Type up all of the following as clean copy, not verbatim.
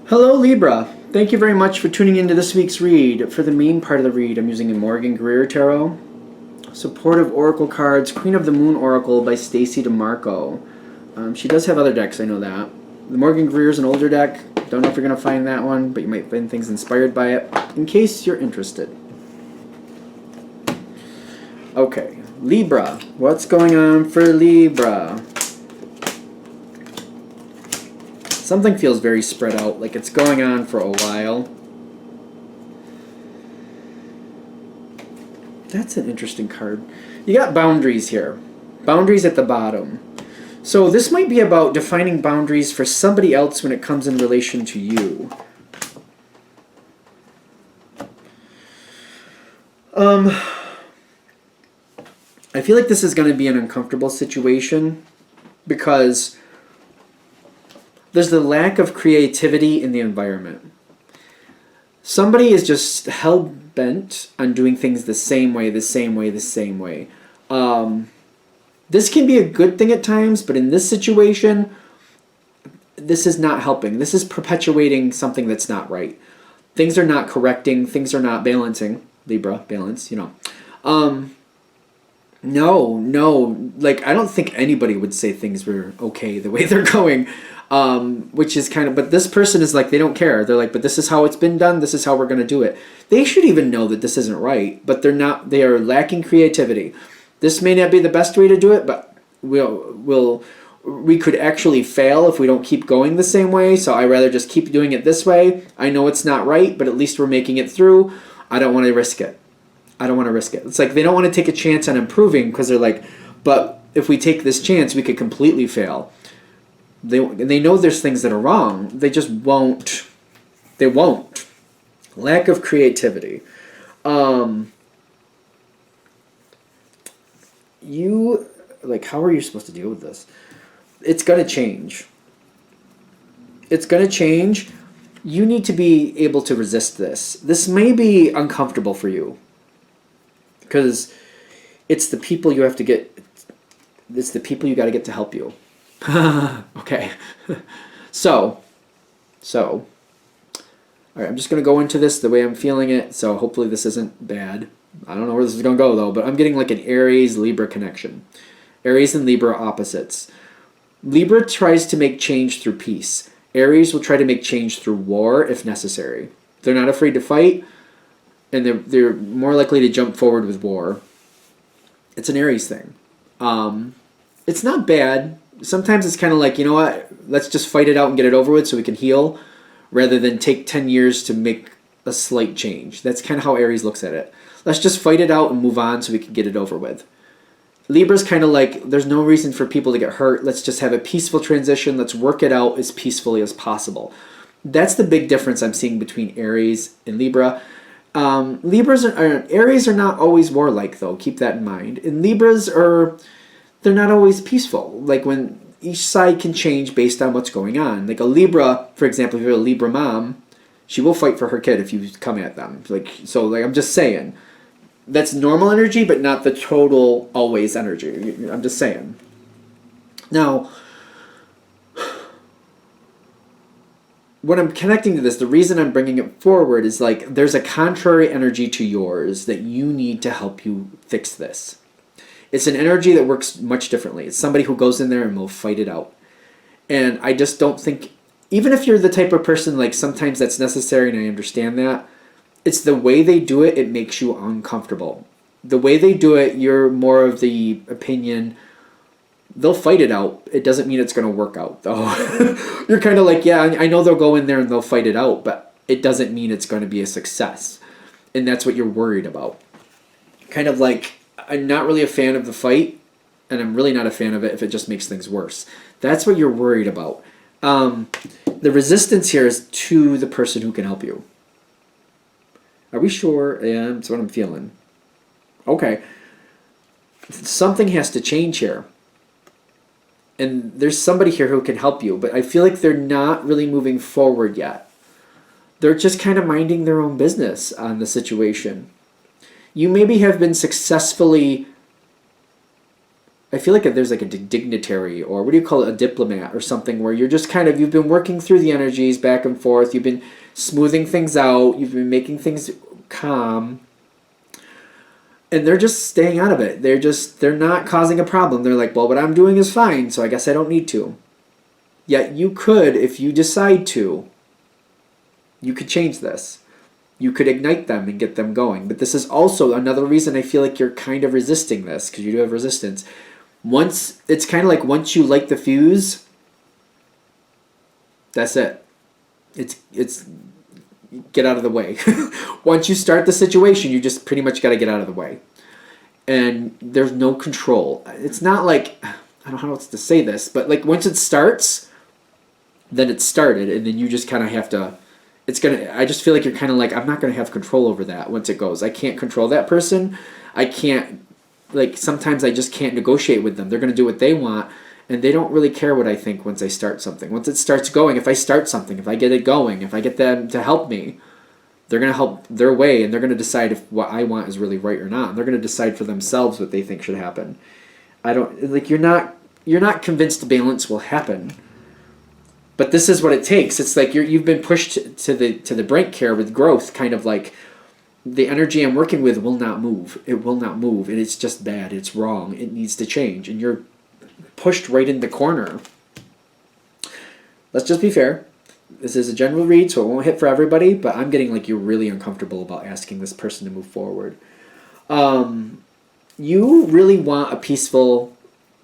Hello Libra, thank you very much for tuning into this week's read. For the main part of the read, I'm using a Morgan Greer Tarot. Supportive Oracle cards, Queen of the Moon Oracle by Stacey DeMarco. She does have other decks, I know that. The Morgan Greer is an older deck. Don't know if you're going to find that one, but you might find things inspired by it, in case you're interested. Okay, Libra. What's going on for Libra? Something feels very spread out, like it's going on for a while. That's an interesting card. You got boundaries here. Boundaries at the bottom. So this might be about defining boundaries for somebody else when it comes in relation to you. I feel like this is going to be an uncomfortable situation because there's the lack of creativity in the environment. Somebody is just hell-bent on doing things the same way. This can be a good thing at times, but in this situation, this is not helping. This is perpetuating something that's not right. Things are not correcting. Things are not balancing. Libra, balance, you know. No. Like, I don't think anybody would say things were okay the way they're going. Which is kind of, but this person is like, they don't care. They're like, but this is how it's been done. This is how we're going to do it. They should even know that this isn't right, but they're not, they are lacking creativity. This may not be the best way to do it, but we could actually fail if we don't keep going the same way. So I rather just keep doing it this way. I know it's not right, but at least we're making it through. I don't want to risk it. It's like they don't want to take a chance on improving because they're like, but if we take this chance, we could completely fail. They know there's things that are wrong. They just won't. They won't. Lack of creativity. How are you supposed to deal with this? It's going to change. You need to be able to resist this. This may be uncomfortable for you because it's the people you have to get. It's the people you got to get to help you. Okay. So, all right, I'm just going to go into this the way I'm feeling it, so hopefully this isn't bad. I don't know where this is going to go, though, but I'm getting like an Aries-Libra connection. Aries and Libra are opposites. Libra tries to make change through peace. Aries will try to make change through war if necessary. They're not afraid to fight, and they're more likely to jump forward with war. It's an Aries thing. It's not bad. Sometimes it's kind of like, you know what, let's just fight it out and get it over with so we can heal, rather than take 10 years to make a slight change. That's kind of how Aries looks at it. Let's just fight it out and move on so we can get it over with. Libra's kind of like, there's no reason for people to get hurt. Let's just have a peaceful transition. Let's work it out as peacefully as possible. That's the big difference I'm seeing between Aries and Libra. Aries are not always warlike, though. Keep that in mind. And Libras they're not always peaceful. Like when each side can change based on what's going on. Like a Libra, for example, if you're a Libra mom, she will fight for her kid if you come at them. I'm just saying. That's normal energy, but not the total always energy. I'm just saying. Now, when I'm connecting to this, the reason I'm bringing it forward is like there's a contrary energy to yours that you need to help you fix this. It's an energy that works much differently. It's somebody who goes in there and will fight it out. And I just don't think, even if you're the type of person, like sometimes that's necessary and I understand that, it's the way they do it, it makes you uncomfortable. The way they do it, you're more of the opinion, they'll fight it out. It doesn't mean it's going to work out, though. You're kind of like, yeah, I know they'll go in there and they'll fight it out, but it doesn't mean it's going to be a success. And that's what you're worried about. Kind of like, I'm not really a fan of the fight, and I'm really not a fan of it if it just makes things worse. That's what you're worried about. The resistance here is to the person who can help you. Are we sure? Yeah, that's what I'm feeling. Okay. Something has to change here. And there's somebody here who can help you, but I feel like they're not really moving forward yet. They're just kind of minding their own business on the situation. You maybe have been successfully I feel like there's like a dignitary, or what do you call it, a diplomat or something, where you're just kind of, you've been working through the energies back and forth, you've been smoothing things out, you've been making things calm, and they're just staying out of it. They're not causing a problem. They're like, well, what I'm doing is fine, so I guess I don't need to. Yet you could, if you decide to, you could change this. You could ignite them and get them going. But this is also another reason I feel like you're kind of resisting this, because you do have resistance. It's kind of like once you light the fuse, that's it. It's get out of the way. Once you start the situation, you just pretty much got to get out of the way. And there's no control. It's not like, I don't know how else to say this, but like once it starts, then it started, and then you just kind of have to, I just feel like you're kind of like, I'm not going to have control over that once it goes. I can't control that person. I can't, like, sometimes I just can't negotiate with them. They're going to do what they want, and they don't really care what I think once I start something. Once it starts going, if I start something, if I get it going, if I get them to help me, they're going to help their way, and they're going to decide if what I want is really right or not. And they're going to decide for themselves what they think should happen. You're not convinced balance will happen. But this is what it takes. It's like you've been pushed to the brink here with growth, kind of like the energy I'm working with will not move. It will not move, and it's just bad. It's wrong. It needs to change, and you're pushed right in the corner. Let's just be fair. This is a general read, so it won't hit for everybody, but I'm getting like you're really uncomfortable about asking this person to move forward. You really want a peaceful,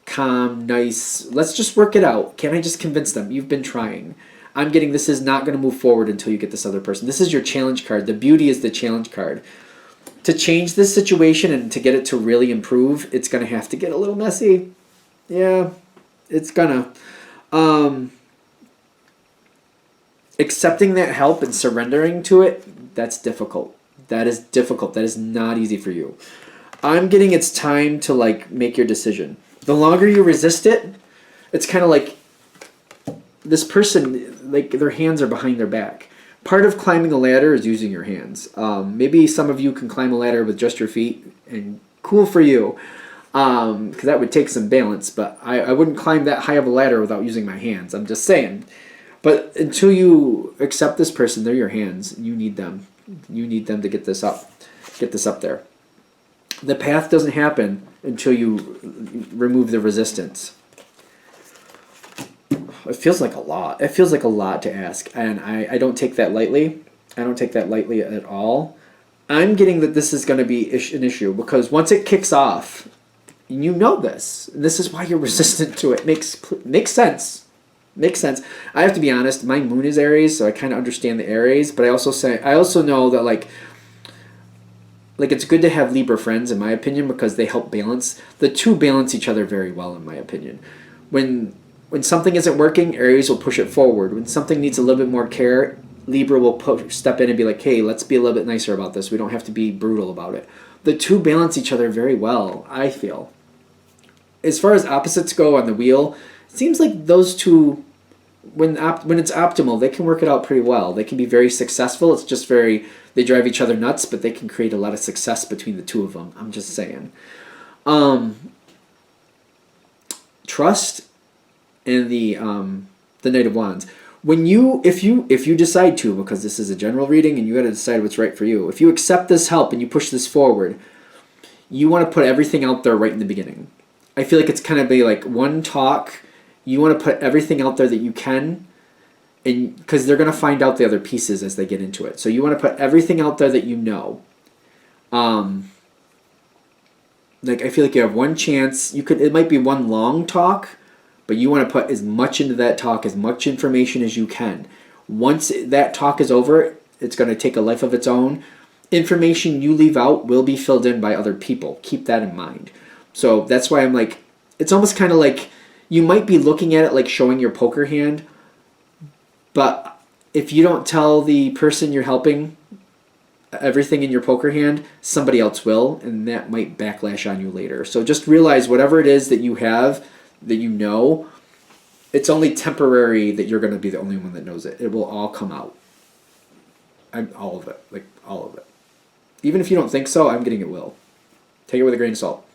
calm, nice, let's just work it out. Can I just convince them? You've been trying. I'm getting this is not going to move forward until you get this other person. This is your challenge card. The beauty is the challenge card. To change this situation and to get it to really improve, it's going to have to get a little messy. Yeah, it's gonna. Accepting that help and surrendering to it, that's difficult. That is difficult. That is not easy for you. I'm getting it's time to like make your decision. The longer you resist it, it's kind of like this person, like their hands are behind their back. Part of climbing a ladder is using your hands. Maybe some of you can climb a ladder with just your feet, and cool for you, because that would take some balance, but I wouldn't climb that high of a ladder without using my hands. I'm just saying. But until you accept this person, they're your hands. You need them. You need them to get this up there. The path doesn't happen until you remove the resistance. It feels like a lot. It feels like a lot to ask, and I don't take that lightly. I don't take that lightly at all. I'm getting that this is going to be an issue, because once it kicks off, you know this. This is why you're resistant to it. Makes sense. Makes sense. I have to be honest. My moon is Aries, so I kind of understand the Aries. But I also know that like it's good to have Libra friends, in my opinion, because they help balance. The two balance each other very well, in my opinion. When something isn't working, Aries will push it forward. When something needs a little bit more care, Libra will step in and be like, hey, let's be a little bit nicer about this. We don't have to be brutal about it. The two balance each other very well, I feel. As far as opposites go on the wheel, it seems like those two, when it's optimal, they can work it out pretty well. They can be very successful. It's just they drive each other nuts, but they can create a lot of success between the two of them. I'm just saying. Trust and the Knight of Wands. If you decide to, because this is a general reading and you got to decide what's right for you. If you accept this help and you push this forward, you want to put everything out there right in the beginning. I feel like it's kind of be like one talk. You want to put everything out there that you can, and because they're going to find out the other pieces as they get into it. So you want to put everything out there that you know. Like I feel like you have one chance. It might be one long talk, but you want to put as much into that talk, as much information as you can. Once that talk is over, it's going to take a life of its own. Information you leave out will be filled in by other people. Keep that in mind. So that's why I'm like, it's almost kind of like you might be looking at it like showing your poker hand, but if you don't tell the person you're helping everything in your poker hand, somebody else will, and that might backlash on you later. So just realize whatever it is that you have, that you know, it's only temporary that you're going to be the only one that knows it. It will all come out. All of it. Like, all of it. Even if you don't think so, I'm getting it will. Take it with a grain of salt.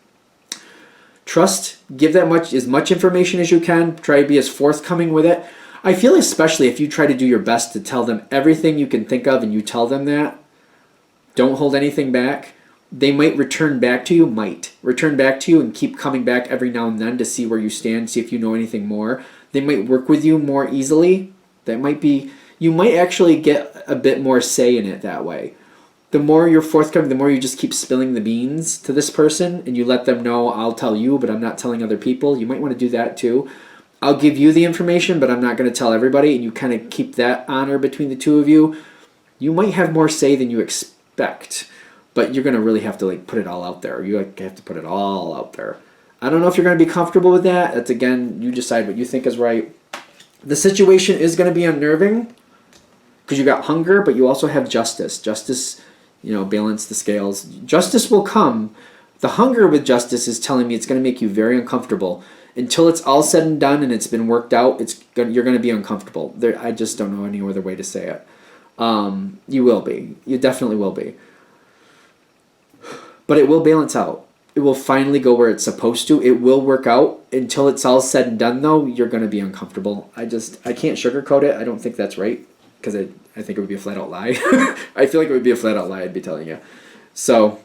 Trust, give that as much information as you can. Try to be as forthcoming with it. I feel especially if you try to do your best to tell them everything you can think of and you tell them that, don't hold anything back, they might return back to you, and keep coming back every now and then to see where you stand, see if you know anything more. They might work with you more easily. You might actually get a bit more say in it that way. The more you're forthcoming, the more you just keep spilling the beans to this person and you let them know, I'll tell you, but I'm not telling other people. You might want to do that too. I'll give you the information, but I'm not going to tell everybody, and you kind of keep that honor between the two of you. You might have more say than you expect, but you're going to really have to put it all out there. You have to put it all out there. I don't know if you're going to be comfortable with that. That's, again, you decide what you think is right. The situation is going to be unnerving because you got hunger, but you also have justice. Justice, balance the scales. Justice will come. The hunger with justice is telling me it's going to make you very uncomfortable. Until it's all said and done and it's been worked out, you're going to be uncomfortable. I just don't know any other way to say it. You will be. You definitely will be. But it will balance out. It will finally go where it's supposed to. It will work out. Until it's all said and done, though, you're going to be uncomfortable. I can't sugarcoat it. I don't think that's right because I think it would be a flat-out lie. I feel like it would be a flat-out lie I'd be telling you. So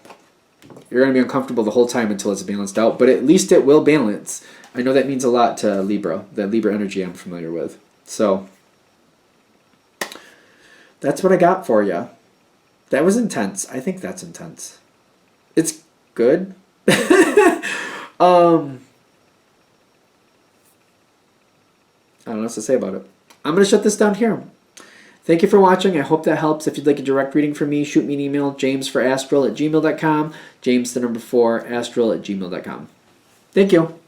you're going to be uncomfortable the whole time until it's balanced out, but at least it will balance. I know that means a lot to Libra, the Libra energy I'm familiar with. So that's what I got for you. That was intense. I think that's intense. It's good. I don't know what else to say about it. I'm going to shut this down here. Thank you for watching. I hope that helps. If you'd like a direct reading from me, shoot me an email, jamesforastral@gmail.com, james4astral@gmail.com. Thank you.